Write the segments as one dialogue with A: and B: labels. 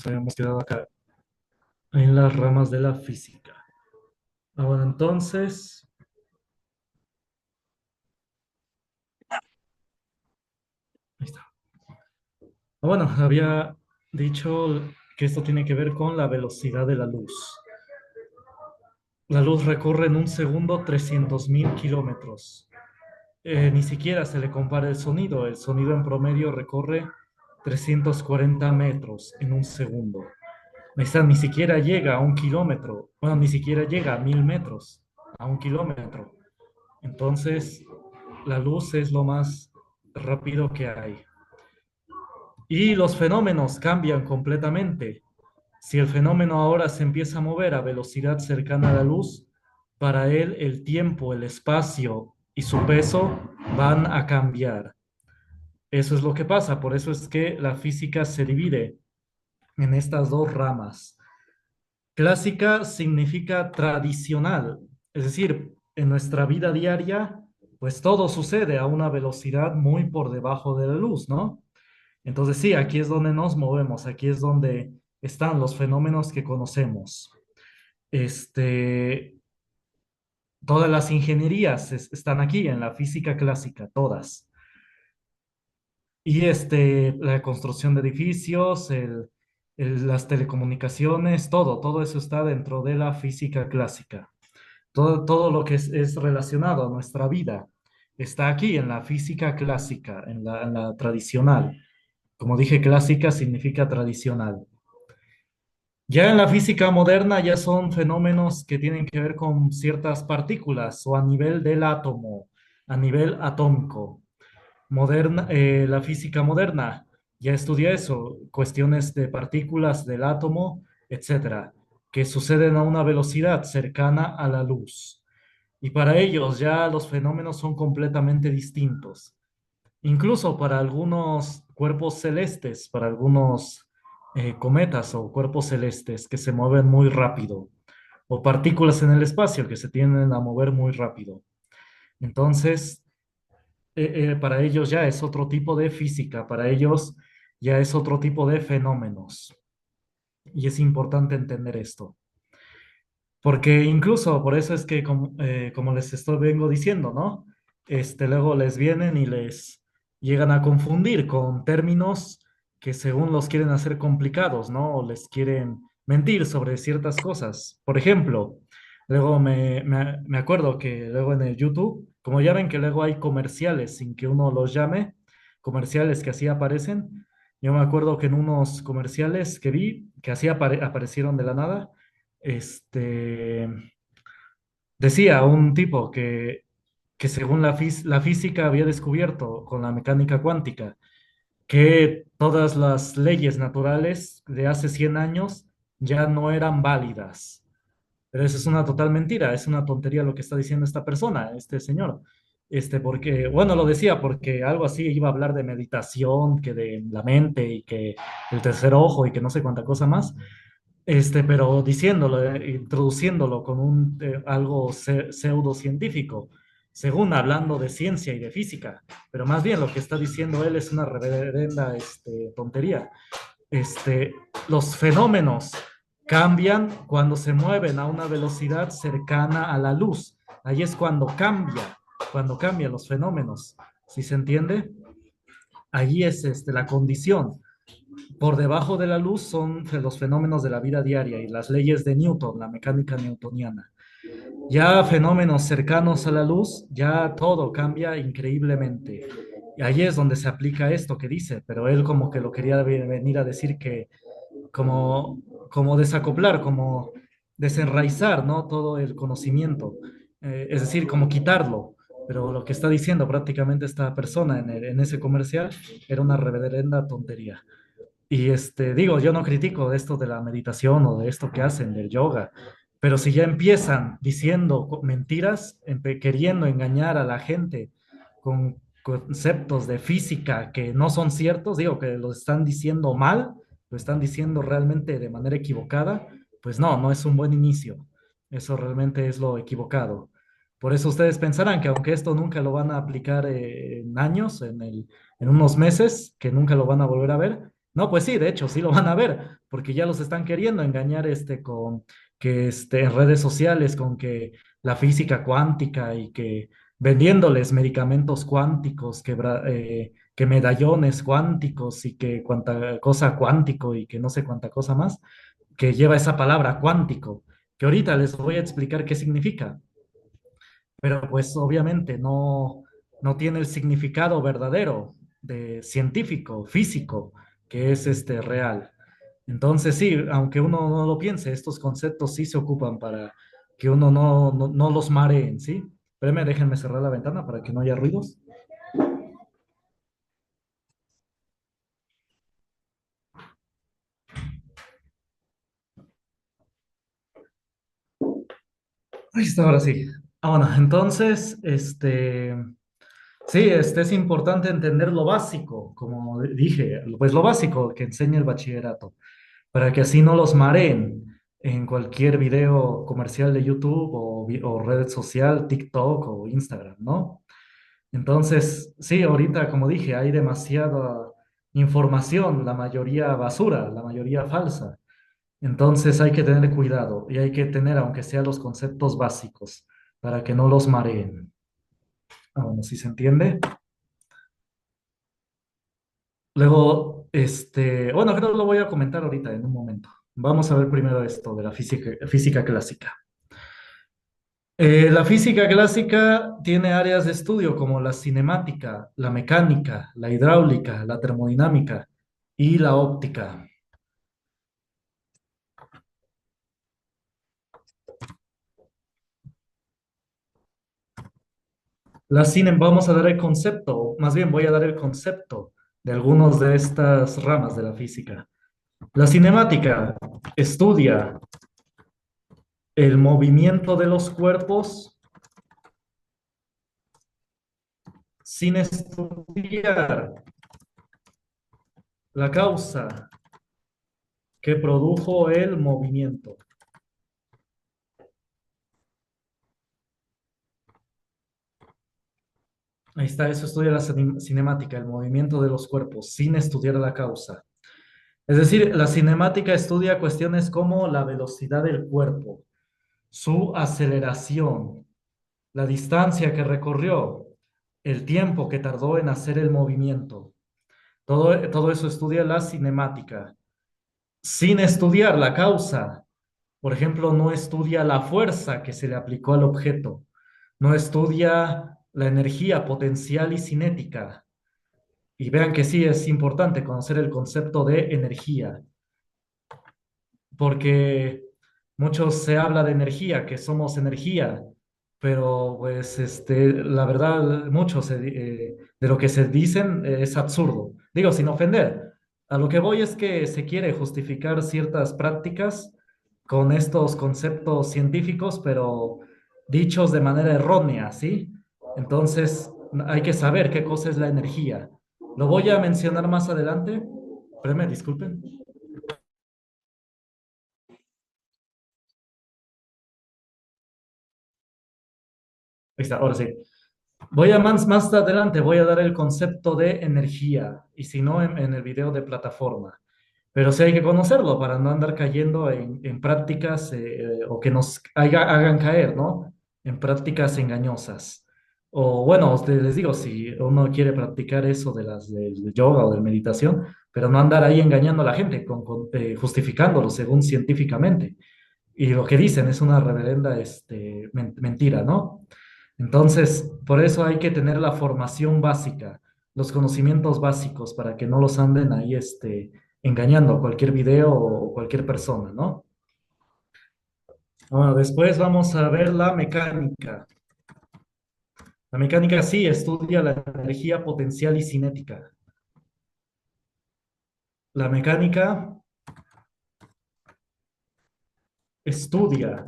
A: Nos habíamos quedado acá en las ramas de la física. Bueno, entonces, ahí está. Bueno, había dicho que esto tiene que ver con la velocidad de la luz. La luz recorre en un segundo 300.000 kilómetros. Ni siquiera se le compara el sonido. El sonido en promedio recorre 340 metros en un segundo. Esta ni siquiera llega a 1 kilómetro. Bueno, ni siquiera llega a 1000 metros, a 1 kilómetro. Entonces, la luz es lo más rápido que hay. Y los fenómenos cambian completamente. Si el fenómeno ahora se empieza a mover a velocidad cercana a la luz, para él el tiempo, el espacio y su peso van a cambiar. Eso es lo que pasa. Por eso es que la física se divide en estas dos ramas. Clásica significa tradicional, es decir, en nuestra vida diaria, pues todo sucede a una velocidad muy por debajo de la luz, ¿no? Entonces sí, aquí es donde nos movemos, aquí es donde están los fenómenos que conocemos. Este, todas las ingenierías están aquí en la física clásica, todas. Y la construcción de edificios, las telecomunicaciones, todo eso está dentro de la física clásica. Todo lo que es relacionado a nuestra vida está aquí en la física clásica, en la tradicional. Como dije, clásica significa tradicional. Ya en la física moderna ya son fenómenos que tienen que ver con ciertas partículas o a nivel del átomo, a nivel atómico. La física moderna ya estudia eso, cuestiones de partículas del átomo, etcétera, que suceden a una velocidad cercana a la luz. Y para ellos ya los fenómenos son completamente distintos. Incluso para algunos cuerpos celestes, para algunos cometas o cuerpos celestes que se mueven muy rápido, o partículas en el espacio que se tienden a mover muy rápido. Entonces, para ellos ya es otro tipo de física, para ellos ya es otro tipo de fenómenos. Y es importante entender esto. Porque incluso por eso es que, como les vengo diciendo, ¿no? Luego les vienen y les llegan a confundir con términos que según los quieren hacer complicados, ¿no? O les quieren mentir sobre ciertas cosas. Por ejemplo, luego me acuerdo que luego en el YouTube, como ya ven que luego hay comerciales sin que uno los llame, comerciales que así aparecen, yo me acuerdo que en unos comerciales que vi, que así aparecieron de la nada, este, decía un tipo que según la física había descubierto con la mecánica cuántica que todas las leyes naturales de hace 100 años ya no eran válidas. Pero eso es una total mentira, es una tontería lo que está diciendo esta persona, este señor. Porque, bueno, lo decía porque algo así iba a hablar de meditación, que de la mente y que el tercer ojo y que no sé cuánta cosa más. Pero diciéndolo, introduciéndolo con algo pseudocientífico, según hablando de ciencia y de física, pero más bien lo que está diciendo él es una reverenda tontería. Este, los fenómenos cambian cuando se mueven a una velocidad cercana a la luz. Ahí es cuando cambian los fenómenos. ¿Sí se entiende? Allí es la condición. Por debajo de la luz son los fenómenos de la vida diaria y las leyes de Newton, la mecánica newtoniana. Ya fenómenos cercanos a la luz, ya todo cambia increíblemente. Y ahí es donde se aplica esto que dice, pero él como que lo quería venir a decir que como, como desacoplar, como desenraizar, ¿no? Todo el conocimiento, es decir, como quitarlo. Pero lo que está diciendo prácticamente esta persona en ese comercial era una reverenda tontería. Y digo, yo no critico esto de la meditación o de esto que hacen, del yoga, pero si ya empiezan diciendo mentiras, queriendo engañar a la gente con conceptos de física que no son ciertos, digo que lo están diciendo mal, lo están diciendo realmente de manera equivocada, pues no, no es un buen inicio. Eso realmente es lo equivocado. Por eso ustedes pensarán que aunque esto nunca lo van a aplicar en años, en unos meses, que nunca lo van a volver a ver, No, pues sí, de hecho, sí lo van a ver, porque ya los están queriendo engañar con que en redes sociales, con que la física cuántica y que vendiéndoles medicamentos cuánticos, que medallones cuánticos y que cuanta cosa cuántico y que no sé cuánta cosa más, que lleva esa palabra cuántico, que ahorita les voy a explicar qué significa, pero pues obviamente no tiene el significado verdadero de científico, físico, que es real. Entonces sí, aunque uno no lo piense, estos conceptos sí se ocupan para que uno no los mareen, ¿sí? Espérenme, déjenme cerrar la ventana para que no haya ruidos. Ahí está, ahora sí. Ah, bueno, entonces, sí, es importante entender lo básico, como dije, pues lo básico que enseña el bachillerato, para que así no los mareen en cualquier video comercial de YouTube o red social, TikTok o Instagram, ¿no? Entonces, sí, ahorita, como dije, hay demasiada información, la mayoría basura, la mayoría falsa. Entonces hay que tener cuidado y hay que tener, aunque sea los conceptos básicos, para que no los mareen. Ah, bueno, ¿sí se entiende? Luego, bueno, creo que lo voy a comentar ahorita en un momento. Vamos a ver primero esto de la física clásica. La física clásica tiene áreas de estudio como la cinemática, la mecánica, la hidráulica, la termodinámica y la óptica. Vamos a dar el concepto, más bien voy a dar el concepto de algunos de estas ramas de la física. La cinemática estudia el movimiento de los cuerpos sin estudiar la causa que produjo el movimiento. Ahí está, eso estudia la cinemática, el movimiento de los cuerpos, sin estudiar la causa. Es decir, la cinemática estudia cuestiones como la velocidad del cuerpo, su aceleración, la distancia que recorrió, el tiempo que tardó en hacer el movimiento. Todo eso estudia la cinemática. Sin estudiar la causa, por ejemplo, no estudia la fuerza que se le aplicó al objeto, no estudia la energía potencial y cinética. Y vean que sí es importante conocer el concepto de energía, porque mucho se habla de energía, que somos energía, pero pues la verdad, de lo que se dicen es absurdo. Digo, sin ofender. A lo que voy es que se quiere justificar ciertas prácticas con estos conceptos científicos, pero dichos de manera errónea, ¿sí? Entonces, hay que saber qué cosa es la energía. Lo voy a mencionar más adelante. Espérenme, disculpen. Ahí está, ahora sí. Más adelante voy a dar el concepto de energía, y si no, en el video de plataforma. Pero sí hay que conocerlo para no andar cayendo en prácticas o que nos hagan caer, ¿no? En prácticas engañosas. O bueno, les digo, si uno quiere practicar eso del yoga o de meditación, pero no andar ahí engañando a la gente, justificándolo según científicamente. Y lo que dicen es una reverenda mentira, ¿no? Entonces, por eso hay que tener la formación básica, los conocimientos básicos para que no los anden ahí engañando a cualquier video o cualquier persona, ¿no? Bueno, después vamos a ver la mecánica. La mecánica sí estudia la energía potencial y cinética. La mecánica estudia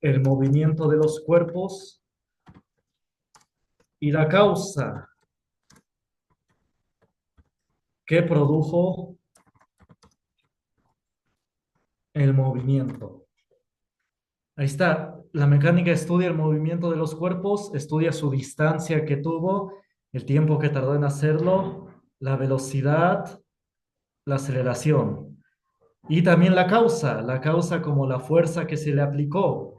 A: el movimiento de los cuerpos y la causa que produjo el movimiento. Ahí está. La mecánica estudia el movimiento de los cuerpos, estudia su distancia que tuvo, el tiempo que tardó en hacerlo, la velocidad. la aceleración. Y también la causa como la fuerza que se le aplicó,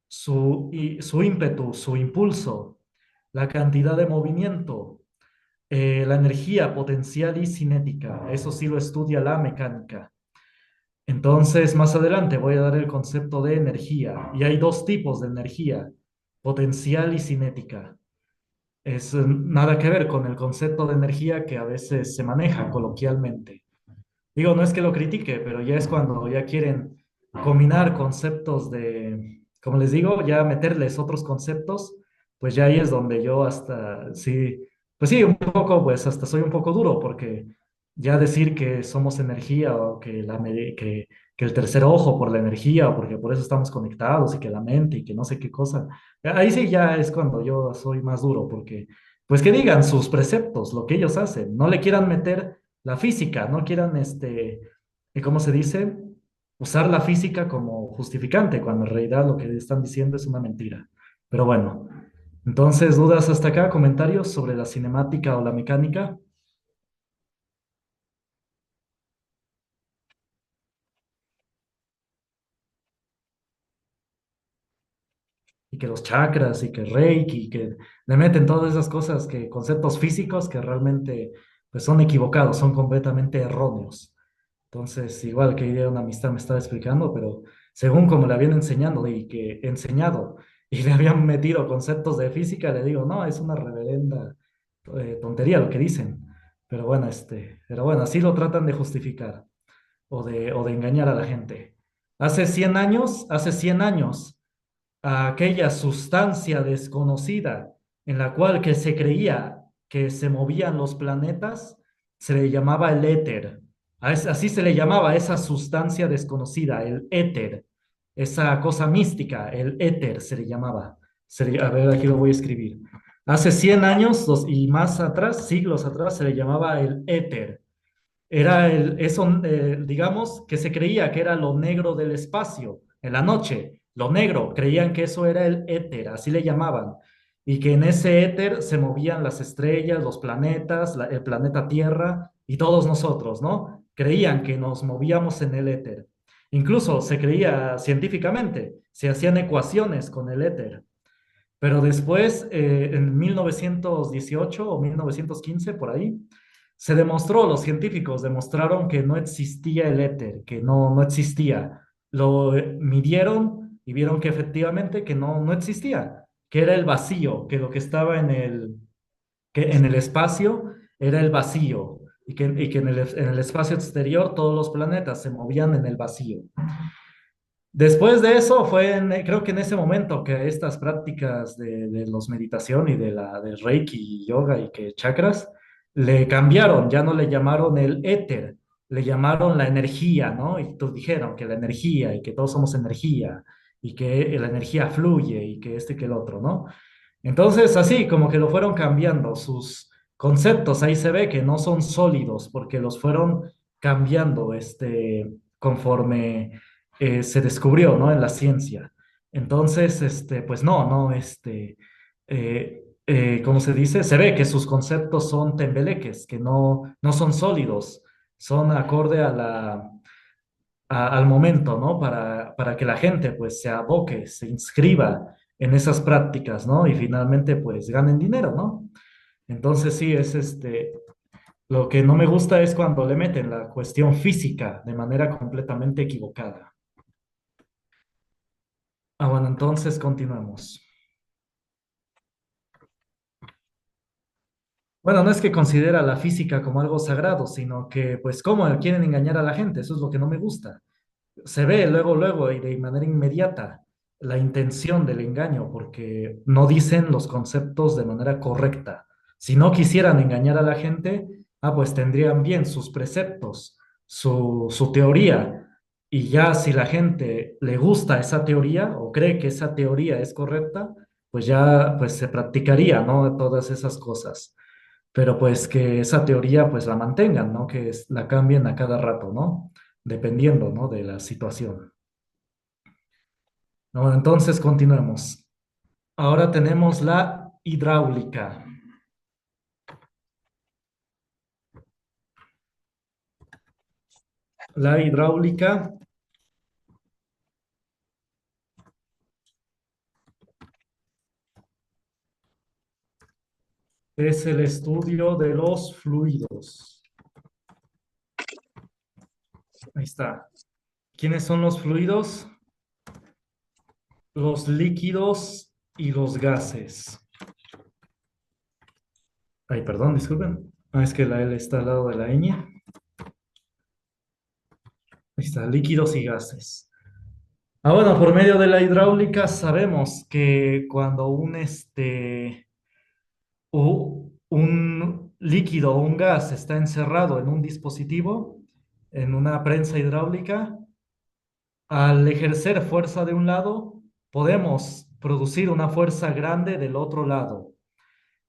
A: su ímpetu, su impulso, la cantidad de movimiento, la energía potencial y cinética. Eso sí lo estudia la mecánica. Entonces, más adelante voy a dar el concepto de energía. Y hay dos tipos de energía, potencial y cinética. Es nada que ver con el concepto de energía que a veces se maneja coloquialmente. Digo, no es que lo critique, pero ya es cuando ya quieren combinar conceptos de, como les digo, ya meterles otros conceptos, pues ya ahí es donde yo hasta, sí, pues sí, un poco, pues hasta soy un poco duro, porque ya decir que somos energía o que, que el tercer ojo por la energía o porque por eso estamos conectados y que la mente y que no sé qué cosa, ahí sí ya es cuando yo soy más duro, porque pues que digan sus preceptos, lo que ellos hacen, no le quieran meter la física, no quieran, ¿cómo se dice? Usar la física como justificante, cuando en realidad lo que están diciendo es una mentira. Pero bueno, entonces, ¿dudas hasta acá? ¿Comentarios sobre la cinemática o la mecánica? Y que los chakras y que Reiki, y que le meten todas esas cosas, que conceptos físicos que realmente pues, son equivocados, son completamente erróneos. Entonces, igual que idea una amistad me estaba explicando, pero según como le habían enseñado y que enseñado y le habían metido conceptos de física, le digo, no, es una reverenda tontería lo que dicen. Pero bueno, así lo tratan de justificar o de engañar a la gente. Hace 100 años, aquella sustancia desconocida en la cual que se creía que se movían los planetas, se le llamaba el éter. Así se le llamaba a esa sustancia desconocida, el éter, esa cosa mística, el éter se le llamaba. A ver, aquí lo voy a escribir. Hace 100 años y más atrás, siglos atrás, se le llamaba el éter. Era eso, digamos, que se creía que era lo negro del espacio, en la noche, lo negro, creían que eso era el éter, así le llamaban, y que en ese éter se movían las estrellas, los planetas, el planeta Tierra y todos nosotros, ¿no? Creían que nos movíamos en el éter. Incluso se creía científicamente, se hacían ecuaciones con el éter. Pero después, en 1918 o 1915, por ahí, se demostró, los científicos demostraron que no existía el éter, que no existía. Lo midieron y vieron que efectivamente que no existía, que era el vacío, que lo que estaba que en el espacio era el vacío y que en el espacio exterior todos los planetas se movían en el vacío. Después de eso creo que en ese momento que estas prácticas de los meditación y del Reiki y yoga y que chakras le cambiaron, ya no le llamaron el éter, le llamaron la energía, ¿no? Y todos dijeron que la energía y que todos somos energía y que la energía fluye y que y que el otro, ¿no? Entonces, así como que lo fueron cambiando sus conceptos, ahí se ve que no son sólidos porque los fueron cambiando, conforme se descubrió, ¿no? En la ciencia. Entonces, pues no, ¿cómo se dice? Se ve que sus conceptos son tembeleques, que no son sólidos, son acorde al momento, ¿no? Para que la gente, pues, se aboque, se inscriba en esas prácticas, ¿no? Y finalmente, pues, ganen dinero, ¿no? Entonces, sí, lo que no me gusta es cuando le meten la cuestión física de manera completamente equivocada. Bueno, entonces continuemos. Bueno, no es que considera la física como algo sagrado, sino que, pues, cómo quieren engañar a la gente, eso es lo que no me gusta. Se ve luego, luego y de manera inmediata la intención del engaño, porque no dicen los conceptos de manera correcta. Si no quisieran engañar a la gente, pues tendrían bien sus preceptos, su teoría, y ya si la gente le gusta esa teoría o cree que esa teoría es correcta, pues ya pues se practicaría, ¿no? Todas esas cosas. Pero pues que esa teoría pues la mantengan, ¿no? Que la cambien a cada rato, ¿no? Dependiendo, ¿no? De la situación. No, entonces continuemos. Ahora tenemos la hidráulica. La hidráulica es el estudio de los fluidos. Ahí está. ¿Quiénes son los fluidos? Los líquidos y los gases. Ay, perdón, disculpen. Ah, es que la L está al lado de la ñ. Ahí está, líquidos y gases. Ah, bueno, por medio de la hidráulica sabemos que cuando un líquido o un gas está encerrado en un dispositivo, en una prensa hidráulica, al ejercer fuerza de un lado, podemos producir una fuerza grande del otro lado.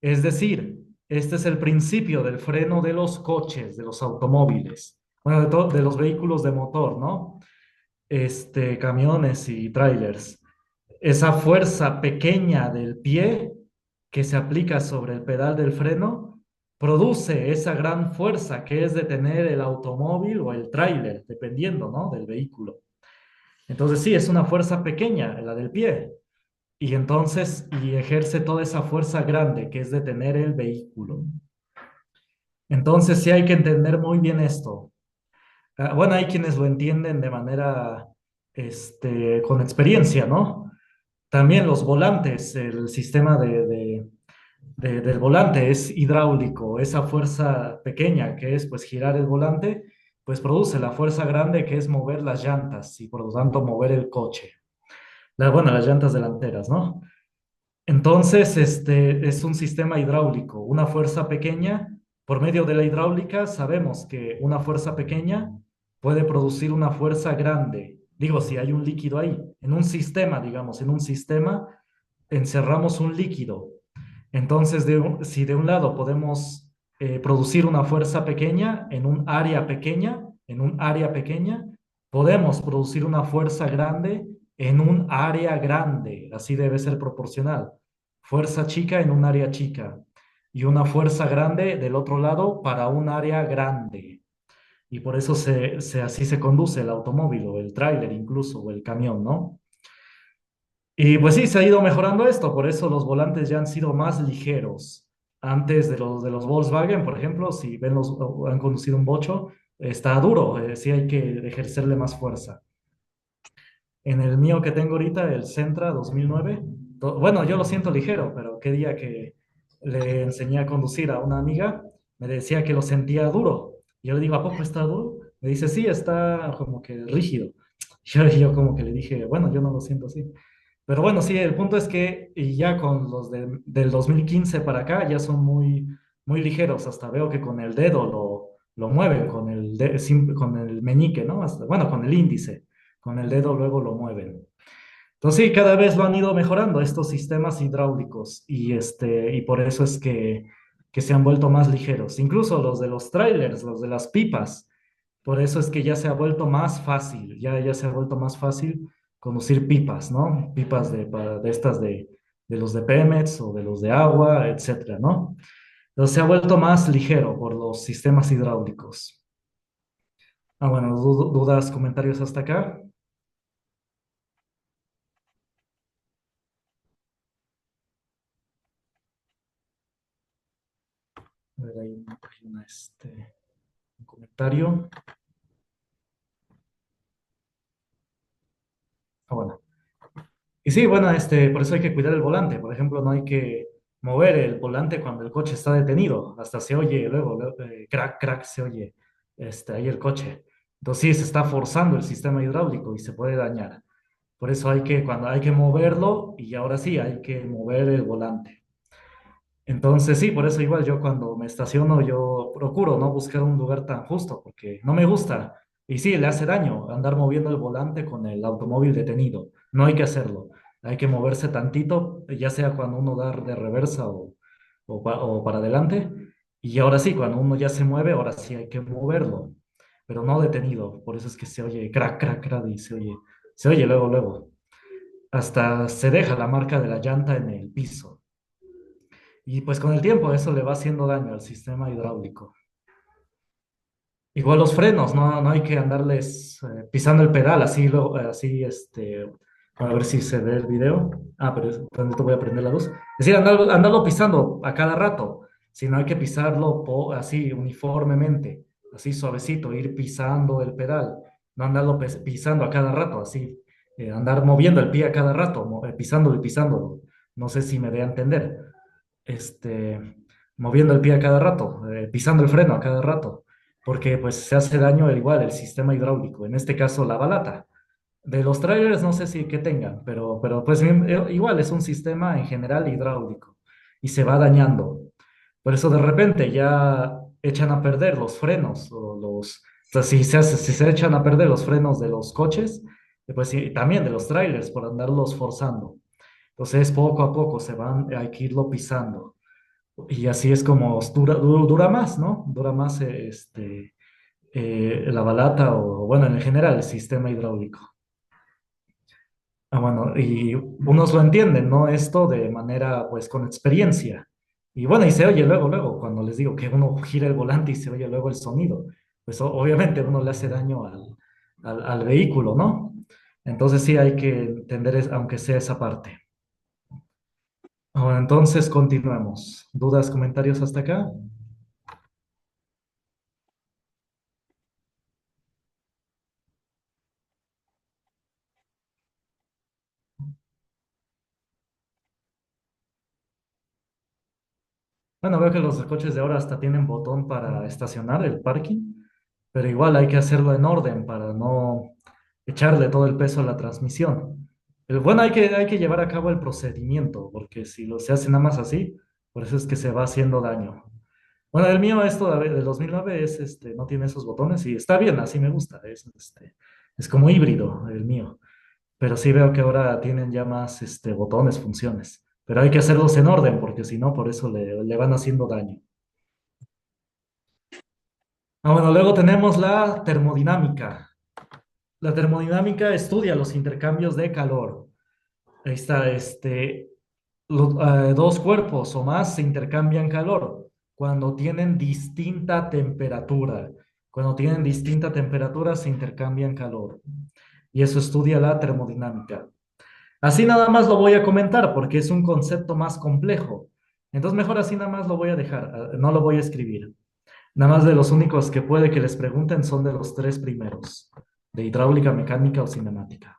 A: Es decir, este es el principio del freno de los coches, de los automóviles, bueno, de los vehículos de motor, ¿no? Camiones y trailers. Esa fuerza pequeña del pie que se aplica sobre el pedal del freno produce esa gran fuerza que es detener el automóvil o el tráiler, dependiendo, ¿no? Del vehículo. Entonces sí, es una fuerza pequeña, la del pie, y ejerce toda esa fuerza grande que es detener el vehículo. Entonces sí hay que entender muy bien esto. Bueno, hay quienes lo entienden de manera, con experiencia, ¿no? También los volantes, el sistema del volante es hidráulico. Esa fuerza pequeña que es, pues, girar el volante, pues produce la fuerza grande que es mover las llantas y por lo tanto mover el coche. Bueno, las llantas delanteras, ¿no? Entonces, es un sistema hidráulico, una fuerza pequeña. Por medio de la hidráulica sabemos que una fuerza pequeña puede producir una fuerza grande. Digo, si hay un líquido ahí, en un sistema, digamos, en un sistema encerramos un líquido. Entonces, si de un lado podemos producir una fuerza pequeña en un área pequeña, podemos producir una fuerza grande en un área grande. Así debe ser proporcional. Fuerza chica en un área chica y una fuerza grande del otro lado para un área grande. Y por eso así se conduce el automóvil o el tráiler incluso o el camión, ¿no? Y pues sí, se ha ido mejorando esto, por eso los volantes ya han sido más ligeros. Antes de los Volkswagen, por ejemplo, si ven o han conducido un bocho, está duro, sí hay que ejercerle más fuerza. En el mío que tengo ahorita, el Sentra 2009, bueno, yo lo siento ligero, pero qué día que le enseñé a conducir a una amiga, me decía que lo sentía duro. Yo le digo, ¿a poco está duro? Me dice, sí, está como que rígido. Yo como que le dije, bueno, yo no lo siento así. Pero bueno, sí, el punto es que y ya con los del 2015 para acá ya son muy, muy ligeros. Hasta veo que con el dedo lo mueven, con el meñique, ¿no? Bueno, con el índice, con el dedo luego lo mueven. Entonces sí, cada vez lo han ido mejorando estos sistemas hidráulicos y por eso es que se han vuelto más ligeros. Incluso los de los trailers, los de las pipas. Por eso es que ya se ha vuelto más fácil, ya se ha vuelto más fácil conducir pipas, ¿no? Pipas de estas de los de Pemex o de los de agua, etcétera, ¿no? Entonces se ha vuelto más ligero por los sistemas hidráulicos. Ah, bueno, dudas, comentarios hasta acá. A ver, un comentario. Ah, bueno. Y sí, bueno, por eso hay que cuidar el volante. Por ejemplo, no hay que mover el volante cuando el coche está detenido. Hasta se oye luego, crack, crack, se oye ahí el coche. Entonces sí, se está forzando el sistema hidráulico y se puede dañar. Por eso cuando hay que moverlo, y ahora sí, hay que mover el volante. Entonces, sí, por eso igual yo cuando me estaciono, yo procuro no buscar un lugar tan justo, porque no me gusta. Y sí, le hace daño andar moviendo el volante con el automóvil detenido. No hay que hacerlo. Hay que moverse tantito, ya sea cuando uno da de reversa o para adelante. Y ahora sí, cuando uno ya se mueve, ahora sí hay que moverlo, pero no detenido. Por eso es que se oye crack, crack, crack y se oye luego, luego. Hasta se deja la marca de la llanta en el piso. Y pues con el tiempo eso le va haciendo daño al sistema hidráulico. Igual los frenos, no hay que andarles pisando el pedal, así, a ver si se ve el video. Ah, pero te voy a prender la luz. Es decir, andarlo pisando a cada rato, sino hay que pisarlo así uniformemente, así suavecito, ir pisando el pedal, no andarlo pisando a cada rato, así, andar moviendo el pie a cada rato, pisándolo y pisándolo. No sé si me dé a entender. Este, moviendo el pie a cada rato, pisando el freno a cada rato porque pues se hace daño igual el sistema hidráulico, en este caso la balata. De los trailers no sé si que tengan, pero pues igual es un sistema en general hidráulico y se va dañando. Por eso de repente ya echan a perder los frenos o sea, si se echan a perder los frenos de los coches, pues sí, también de los trailers por andarlos forzando. Entonces poco a poco hay que irlo pisando. Y así es como dura más, ¿no? Dura más la balata o, bueno, en general, el sistema hidráulico. Ah, bueno, y unos lo entienden, ¿no? Esto de manera, pues, con experiencia. Y bueno, y se oye luego, cuando les digo que uno gira el volante y se oye luego el sonido, pues obviamente uno le hace daño al vehículo, ¿no? Entonces sí hay que entender, aunque sea esa parte. Ah, bueno, entonces continuemos. ¿Dudas, comentarios hasta acá? Bueno, veo que los coches de ahora hasta tienen botón para estacionar el parking, pero igual hay que hacerlo en orden para no echarle todo el peso a la transmisión. Pero bueno, hay que llevar a cabo el procedimiento, porque si se hace nada más así, por eso es que se va haciendo daño. Bueno, el mío, esto del 2009 no tiene esos botones y está bien, así me gusta. Es como híbrido el mío, pero sí veo que ahora tienen ya más botones, funciones. Pero hay que hacerlos en orden, porque si no, por eso le van haciendo daño. Ah, bueno, luego tenemos la termodinámica. La termodinámica estudia los intercambios de calor. Ahí está, dos cuerpos o más se intercambian calor cuando tienen distinta temperatura. Cuando tienen distinta temperatura se intercambian calor. Y eso estudia la termodinámica. Así nada más lo voy a comentar porque es un concepto más complejo. Entonces mejor así nada más lo voy a dejar, no lo voy a escribir. Nada más de los únicos que puede que les pregunten son de los tres primeros, de hidráulica, mecánica o cinemática.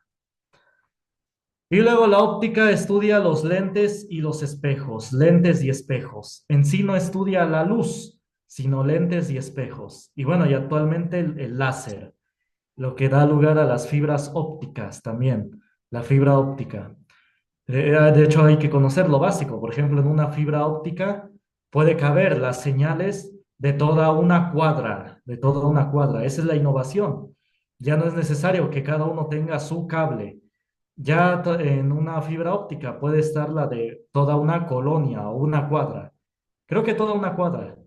A: Y luego la óptica estudia los lentes y los espejos, lentes y espejos. En sí no estudia la luz, sino lentes y espejos. Y bueno, y actualmente el láser, lo que da lugar a las fibras ópticas también, la fibra óptica. De hecho, hay que conocer lo básico. Por ejemplo, en una fibra óptica puede caber las señales de toda una cuadra, de toda una cuadra. Esa es la innovación. Ya no es necesario que cada uno tenga su cable. Ya en una fibra óptica puede estar la de toda una colonia o una cuadra. Creo que toda una cuadra.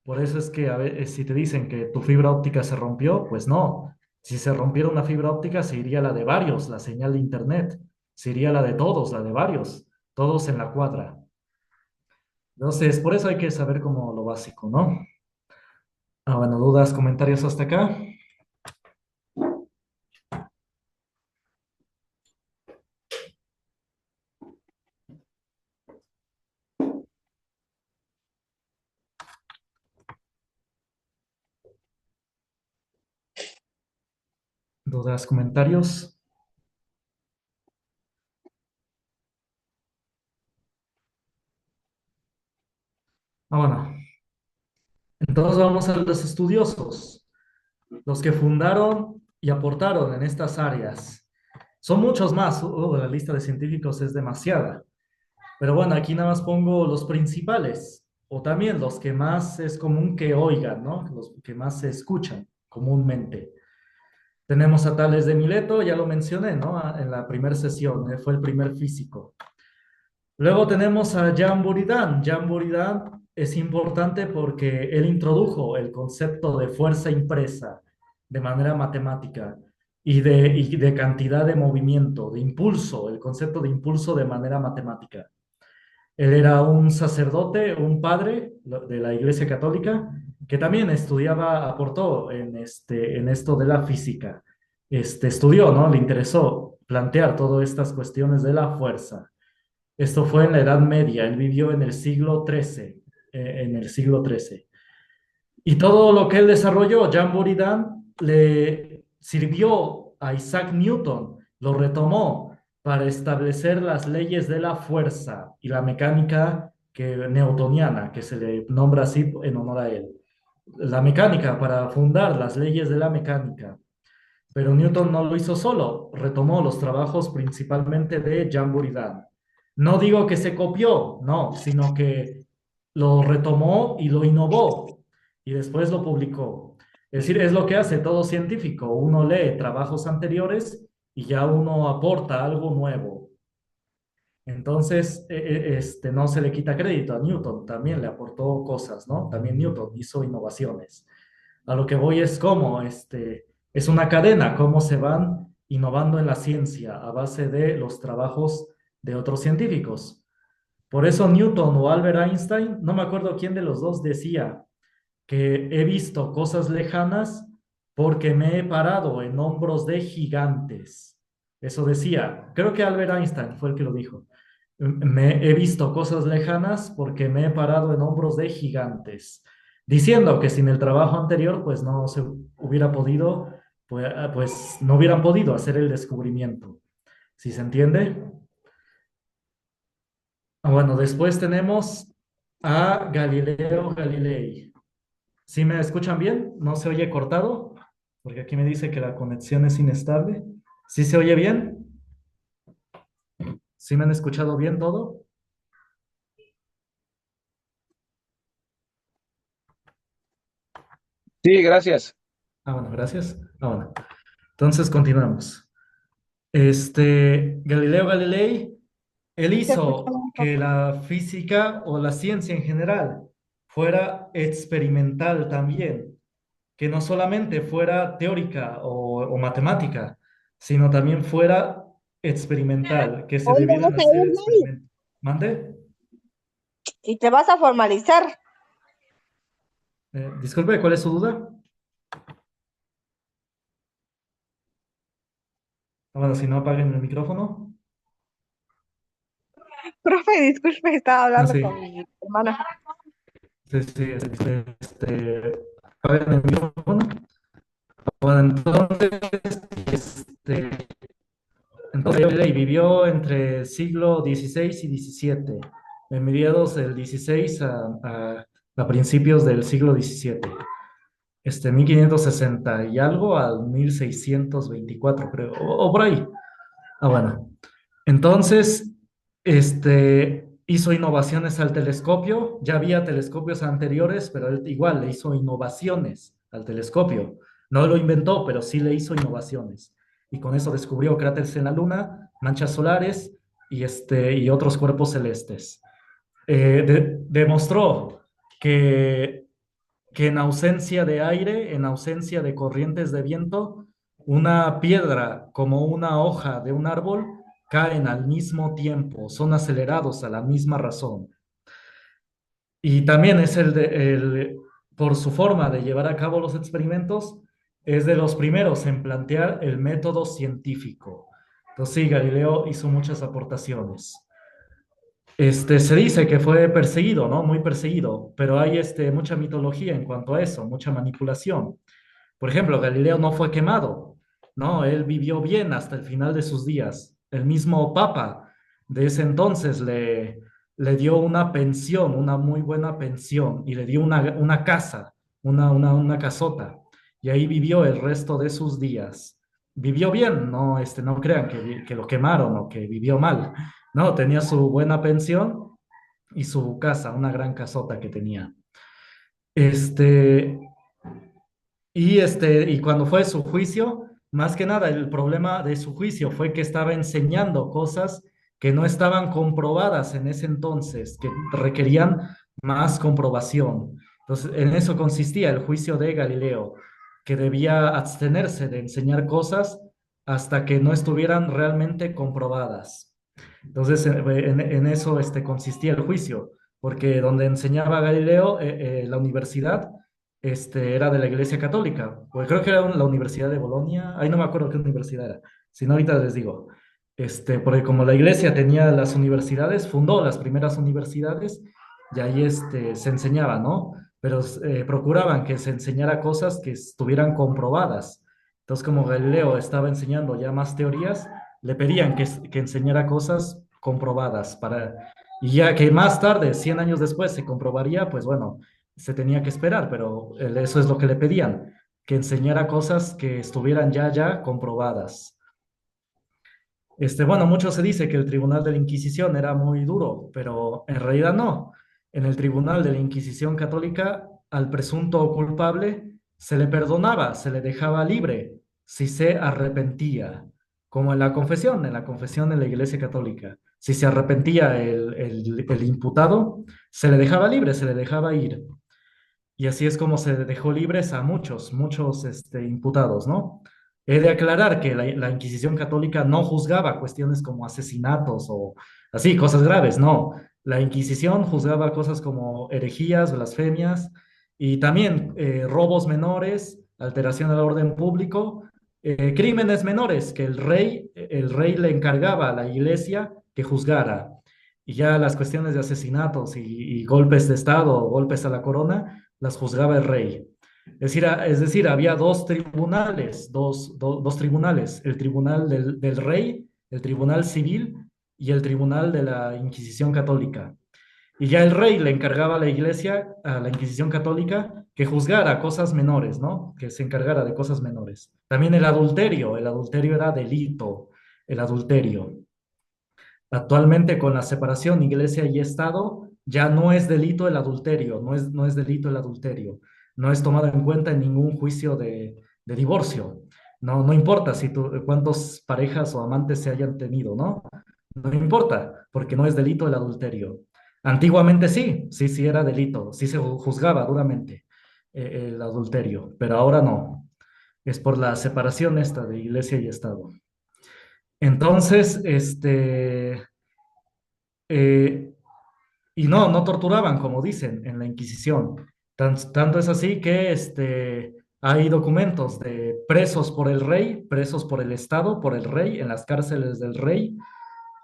A: Por eso es que a veces, si te dicen que tu fibra óptica se rompió, pues no. Si se rompiera una fibra óptica, se iría la de varios, la señal de internet. Sería la de todos, la de varios, todos en la cuadra. Entonces, por eso hay que saber como lo básico, ¿no? Ah, bueno, dudas, comentarios hasta acá. Dudas, comentarios. Ah, bueno, entonces vamos a los estudiosos, los que fundaron y aportaron en estas áreas. Son muchos más, la lista de científicos es demasiada. Pero bueno, aquí nada más pongo los principales, o también los que más es común que oigan, ¿no? Los que más se escuchan comúnmente. Tenemos a Tales de Mileto, ya lo mencioné, ¿no? En la primera sesión, fue el primer físico. Luego tenemos a Jean Buridan. Jean Buridan es importante porque él introdujo el concepto de fuerza impresa de manera matemática y de cantidad de movimiento, de impulso, el concepto de impulso de manera matemática. Él era un sacerdote, un padre de la Iglesia Católica, que también estudiaba, aportó en esto de la física. Estudió, ¿no? Le interesó plantear todas estas cuestiones de la fuerza. Esto fue en la Edad Media, él vivió en el siglo XIII, en el siglo XIII. Y todo lo que él desarrolló, Jean Buridan, le sirvió a Isaac Newton, lo retomó para establecer las leyes de la fuerza y la mecánica newtoniana, que se le nombra así en honor a él. La mecánica, para fundar las leyes de la mecánica. Pero Newton no lo hizo solo, retomó los trabajos principalmente de Jean Buridan. No digo que se copió, no, sino que lo retomó y lo innovó y después lo publicó. Es decir, es lo que hace todo científico. Uno lee trabajos anteriores y ya uno aporta algo nuevo. Entonces, no se le quita crédito a Newton, también le aportó cosas, ¿no? También Newton hizo innovaciones. A lo que voy es cómo es una cadena, cómo se van innovando en la ciencia a base de los trabajos de otros científicos. Por eso Newton o Albert Einstein, no me acuerdo quién de los dos decía que he visto cosas lejanas porque me he parado en hombros de gigantes. Eso decía, creo que Albert Einstein fue el que lo dijo. Me he visto cosas lejanas porque me he parado en hombros de gigantes, diciendo que sin el trabajo anterior, pues no se hubiera podido, pues no hubieran podido hacer el descubrimiento. ¿Sí se entiende? Bueno, después tenemos a Galileo Galilei. ¿Sí me escuchan bien? ¿No se oye cortado? Porque aquí me dice que la conexión es inestable. ¿Sí se oye bien? ¿Sí me han escuchado bien todo?
B: Sí, gracias.
A: Bueno, gracias. Bueno, entonces continuamos. Galileo Galilei, él
C: Se escucha
A: hizo
C: un
A: que
C: poco.
A: la física o la ciencia en general fuera experimental también, que no solamente fuera teórica o matemática, sino también fuera experimental, que se
C: ¿Dónde
A: debieran
C: vas a
A: hacer
C: ir, Mari?
A: experimentos. ¿Mande?
C: Y te vas a formalizar.
A: Disculpe, ¿cuál es su duda? Bueno, si no apaguen el micrófono.
C: Profe, disculpe, estaba
A: Ah,
C: hablando
A: sí,
C: con mi hermana.
A: sí, sí, apaguen el micrófono. Bueno, entonces Galilei vivió entre el siglo XVI y XVII, en mediados del XVI a principios del siglo XVII, 1560 y algo al 1624, creo, o por ahí. Bueno. Entonces, hizo innovaciones al telescopio. Ya había telescopios anteriores, pero él igual le hizo innovaciones al telescopio. No lo inventó, pero sí le hizo innovaciones. Y con eso descubrió cráteres en la Luna, manchas solares y otros cuerpos celestes. Demostró que en ausencia de aire, en ausencia de corrientes de viento, una piedra como una hoja de un árbol caen al mismo tiempo, son acelerados a la misma razón. Y también es por su forma de llevar a cabo los experimentos, es de los primeros en plantear el método científico. Entonces, sí, Galileo hizo muchas aportaciones. Se dice que fue perseguido, ¿no? Muy perseguido, pero hay mucha mitología en cuanto a eso, mucha manipulación. Por ejemplo, Galileo no fue quemado, ¿no? Él vivió bien hasta el final de sus días. El mismo Papa de ese entonces le dio una pensión, una muy buena pensión, y le dio una casa, una casota, y ahí vivió el resto de sus días. Vivió bien, no, no crean que lo quemaron o que vivió mal. No, tenía su buena pensión y su casa, una gran casota que tenía. Este, y cuando fue su juicio, más que nada, el problema de su juicio fue que estaba enseñando cosas que no estaban comprobadas en ese entonces, que requerían más comprobación. Entonces, en eso consistía el juicio de Galileo, que debía abstenerse de enseñar cosas hasta que no estuvieran realmente comprobadas. Entonces, en eso consistía el juicio, porque donde enseñaba Galileo, la universidad, era de la Iglesia Católica, pues creo que era la Universidad de Bolonia, ahí no me acuerdo qué universidad era, si no ahorita les digo, porque como la Iglesia tenía las universidades, fundó las primeras universidades y ahí se enseñaba, ¿no? Pero procuraban que se enseñara cosas que estuvieran comprobadas. Entonces, como Galileo estaba enseñando ya más teorías, le pedían que enseñara cosas comprobadas y ya que más tarde, 100 años después, se comprobaría, pues bueno, se tenía que esperar, pero eso es lo que le pedían, que enseñara cosas que estuvieran ya comprobadas. Bueno, mucho se dice que el tribunal de la Inquisición era muy duro, pero en realidad no. En el tribunal de la Inquisición católica, al presunto culpable se le perdonaba, se le dejaba libre si se arrepentía, como en la confesión de la Iglesia Católica. Si se arrepentía el imputado, se le dejaba libre, se le dejaba ir. Y así es como se dejó libres a muchos imputados, ¿no? He de aclarar que la Inquisición católica no juzgaba cuestiones como asesinatos o así, cosas graves, no. La Inquisición juzgaba cosas como herejías, blasfemias y también robos menores, alteración del orden público, crímenes menores que el rey le encargaba a la iglesia que juzgara. Y ya las cuestiones de asesinatos y golpes de Estado o golpes a la corona las juzgaba el rey. Es decir, había dos tribunales, el tribunal del rey, el tribunal civil y el tribunal de la Inquisición católica. Y ya el rey le encargaba a la iglesia, a la Inquisición católica, que juzgara cosas menores, ¿no? Que se encargara de cosas menores. También el adulterio era delito, el adulterio. Actualmente con la separación iglesia y Estado ya no es delito el adulterio, no es delito el adulterio, no es tomado en cuenta en ningún juicio de divorcio. No importa cuántas parejas o amantes se hayan tenido, ¿no? No importa, porque no es delito el adulterio. Antiguamente sí era delito, sí se juzgaba duramente el adulterio, pero ahora no. Es por la separación esta de iglesia y Estado. Entonces, eh, y no torturaban, como dicen en la Inquisición. Tanto es así que hay documentos de presos por el rey, presos por el Estado, por el rey, en las cárceles del rey,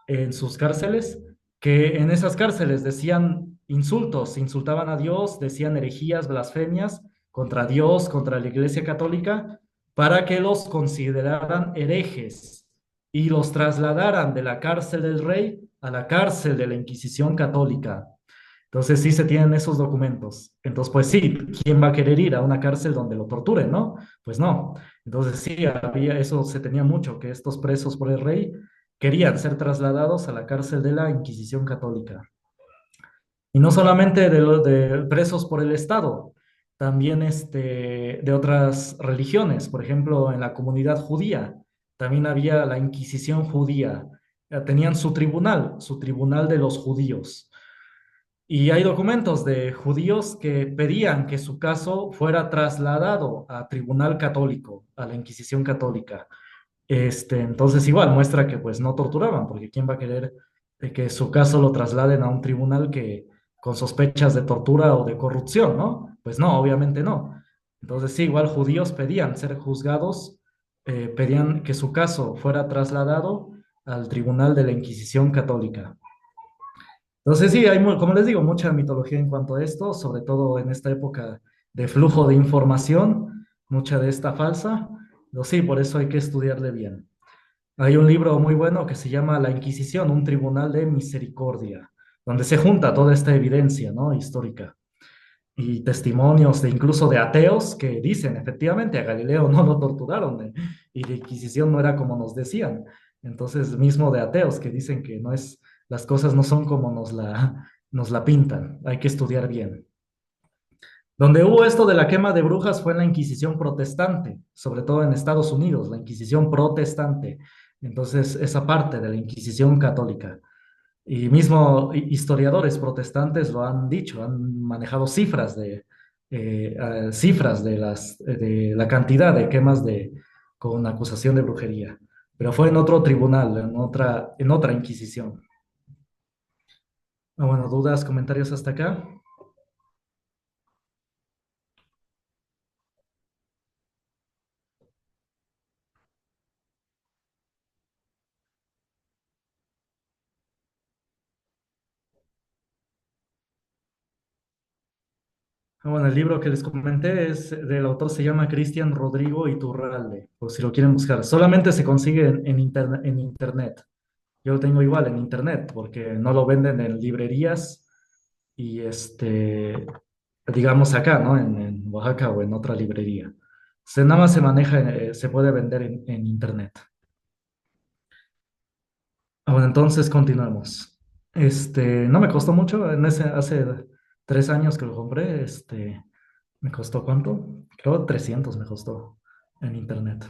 A: en sus cárceles, que en esas cárceles decían insultos, insultaban a Dios, decían herejías, blasfemias contra Dios, contra la Iglesia Católica, para que los consideraran herejes y los trasladaran de la cárcel del rey a la cárcel de la Inquisición Católica. Entonces sí se tienen esos documentos. Entonces, pues sí, ¿quién va a querer ir a una cárcel donde lo torturen, no? Pues no. Entonces sí, había eso, se tenía mucho, que estos presos por el rey querían ser trasladados a la cárcel de la Inquisición Católica. Y no solamente de presos por el Estado, también de otras religiones. Por ejemplo, en la comunidad judía también había la Inquisición judía. Tenían su tribunal de los judíos. Y hay documentos de judíos que pedían que su caso fuera trasladado a tribunal católico, a la Inquisición católica. Entonces igual muestra que pues no torturaban, porque ¿quién va a querer que su caso lo trasladen a un tribunal que con sospechas de tortura o de corrupción, ¿no? Pues no, obviamente no. Entonces sí, igual judíos pedían ser juzgados, pedían que su caso fuera trasladado al tribunal de la Inquisición católica. Entonces sí, como les digo, mucha mitología en cuanto a esto, sobre todo en esta época de flujo de información, mucha de esta falsa. Pero sí, por eso hay que estudiarle bien. Hay un libro muy bueno que se llama La Inquisición, un tribunal de misericordia, donde se junta toda esta evidencia, ¿no? Histórica y testimonios de incluso de ateos que dicen, efectivamente, a Galileo no lo torturaron y la Inquisición no era como nos decían. Entonces, mismo de ateos que dicen que las cosas no son como nos la pintan, hay que estudiar bien. Donde hubo esto de la quema de brujas fue en la Inquisición protestante, sobre todo en Estados Unidos, la Inquisición protestante. Entonces, esa parte de la Inquisición católica. Y mismo historiadores protestantes lo han dicho, han manejado cifras de la cantidad de quemas con acusación de brujería. Pero fue en otro tribunal, en otra Inquisición. Bueno, dudas, comentarios hasta acá. Bueno, el libro que les comenté es del autor se llama Cristian Rodrigo Iturralde, por si lo quieren buscar. Solamente se consigue en internet. Yo lo tengo igual en internet porque no lo venden en librerías y digamos acá, ¿no? En Oaxaca o en otra librería. Nada más se maneja, se puede vender en internet. Bueno, entonces continuamos. No me costó mucho, hace 3 años que lo compré, ¿me costó cuánto? Creo 300 me costó en internet.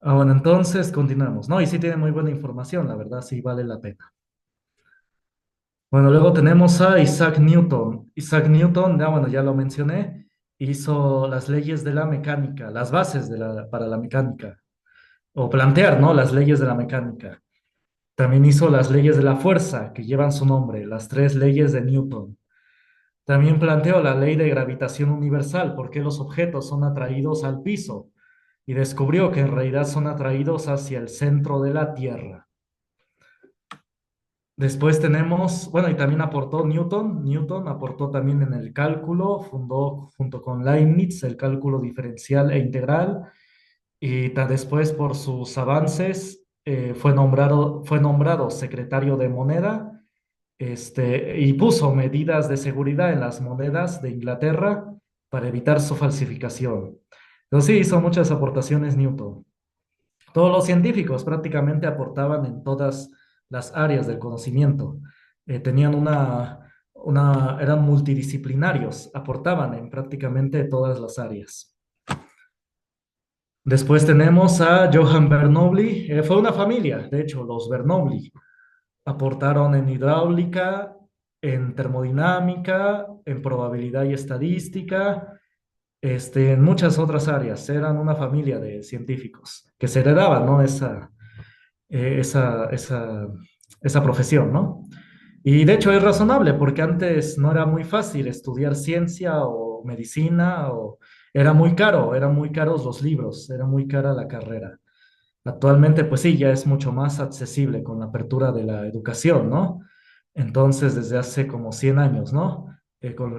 A: Bueno, entonces continuamos, ¿no? Y sí tiene muy buena información, la verdad, sí vale la pena. Bueno, luego tenemos a Isaac Newton. Isaac Newton, ya bueno, ya lo mencioné, hizo las leyes de la mecánica, las bases para la mecánica, o plantear, ¿no? Las leyes de la mecánica. También hizo las leyes de la fuerza, que llevan su nombre, las tres leyes de Newton. También planteó la ley de gravitación universal, por qué los objetos son atraídos al piso, y descubrió que en realidad son atraídos hacia el centro de la Tierra. Después tenemos, bueno, y también aportó Newton. Newton aportó también en el cálculo, fundó junto con Leibniz el cálculo diferencial e integral, y después por sus avances fue nombrado secretario de moneda, y puso medidas de seguridad en las monedas de Inglaterra para evitar su falsificación. Entonces sí, hizo muchas aportaciones Newton. Todos los científicos prácticamente aportaban en todas las áreas del conocimiento. Tenían eran multidisciplinarios, aportaban en prácticamente todas las áreas. Después tenemos a Johann Bernoulli. Fue una familia, de hecho, los Bernoulli. Aportaron en hidráulica, en termodinámica, en probabilidad y estadística, en muchas otras áreas. Eran una familia de científicos que se heredaban, ¿no? Eh, esa, esa, esa profesión, ¿no? Y de hecho es razonable porque antes no era muy fácil estudiar ciencia o medicina o eran muy caros los libros, era muy cara la carrera. Actualmente, pues sí, ya es mucho más accesible con la apertura de la educación, ¿no? Entonces, desde hace como 100 años, ¿no? Con